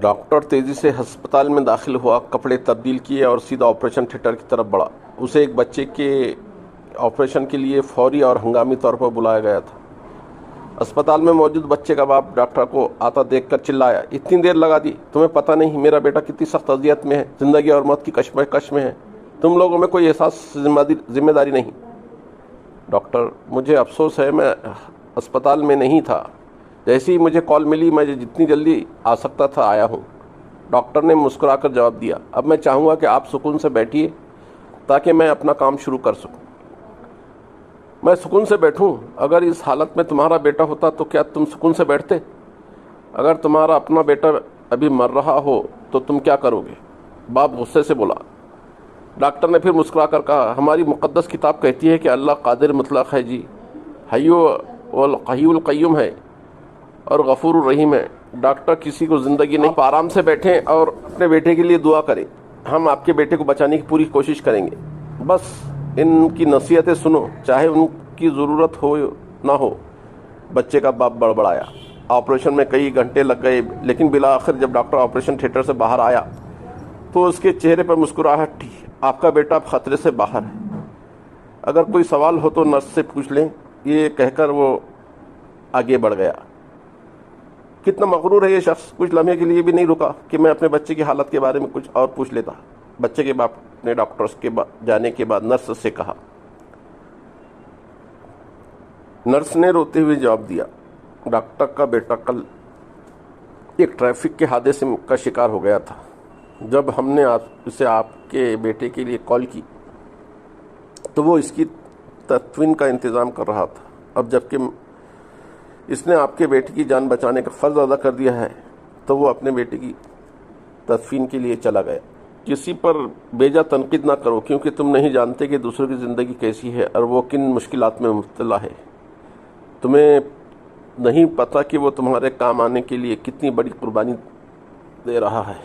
Doctor تیزی سے ہسپتال میں داخل ہوا، کپڑے تبدیل کیے اور سیدھا آپریشن تھیٹر کی طرف بڑھا۔ اسے ایک بچے کے آپریشن کے لیے فوری اور ہنگامی طور پر بلایا گیا تھا۔ اسپتال میں موجود بچے کا باپ ڈاکٹر کو آتا دیکھ کر چلایا، اتنی دیر لگا دی؟ تمہیں پتہ نہیں میرا بیٹا کتنی سخت اذیت میں ہے، زندگی اور موت کی کشمکش میں ہے، تم لوگوں میں کوئی احساس ذمہ داری نہیں؟ ڈاکٹر: مجھے افسوس ہے، میں اسپتال میں نہیں تھا، جیسے ہی مجھے کال ملی میں جتنی جلدی آ سکتا تھا آیا ہوں۔ ڈاکٹر نے مسکرا کر جواب دیا، اب میں چاہوں گا کہ آپ سکون سے بیٹھیے تاکہ میں اپنا کام شروع کر سکوں۔ میں سکون سے بیٹھوں؟ اگر اس حالت میں تمہارا بیٹا ہوتا تو کیا تم سکون سے بیٹھتے؟ اگر تمہارا اپنا بیٹا ابھی مر رہا ہو تو تم کیا کرو گے؟ باپ غصے سے بولا۔ ڈاکٹر نے پھر مسکرا کر کہا، ہماری مقدس کتاب کہتی ہے کہ اللہ قادر مطلق ہے جی، حی القیوم ہے اور غفور الرحیم ہے۔ ڈاکٹر کسی کو زندگی نہیں۔ آپ آرام سے بیٹھیں اور اپنے بیٹے کے لیے دعا کریں، ہم آپ کے بیٹے کو بچانے کی پوری کوشش کریں گے۔ بس ان کی نصیحتیں سنو، چاہے ان کی ضرورت ہو نہ ہو۔ بچے کا باپ بڑبڑایا۔ آپریشن میں کئی گھنٹے لگ گئے، لیکن بالآخر جب ڈاکٹر آپریشن تھیٹر سے باہر آیا تو اس کے چہرے پر مسکراہٹ تھی۔ آپ کا بیٹا اب خطرے سے باہر ہے، اگر کوئی سوال ہو تو نرس سے پوچھ لیں، یہ کہہ کر وہ آگے بڑھ گیا۔ کتنا مغرور ہے یہ شخص، کچھ لمحے کے لیے بھی نہیں رکا کہ میں اپنے بچے کی حالت کے بارے میں کچھ اور پوچھ لیتا۔ بچے کے باپ نے ڈاکٹرز کے جانے کے بعد نرس سے کہا۔ نرس نے روتے ہوئے جواب دیا، ڈاکٹر کا بیٹا کل ایک ٹریفک کے حادثے کا شکار ہو گیا تھا۔ جب ہم نے اسے آپ کے بیٹے کے لیے کال کی تو وہ اس کی تدفین کا انتظام کر رہا تھا۔ اب جبکہ اس نے آپ کے بیٹے کی جان بچانے کا فرض ادا کر دیا ہے تو وہ اپنے بیٹے کی تدفین کے لیے چلا گیا۔ کسی پر بیجا تنقید نہ کرو، کیونکہ تم نہیں جانتے کہ دوسروں کی زندگی کیسی ہے اور وہ کن مشکلات میں مبتلا ہے۔ تمہیں نہیں پتہ کہ وہ تمہارے کام آنے کے لیے کتنی بڑی قربانی دے رہا ہے۔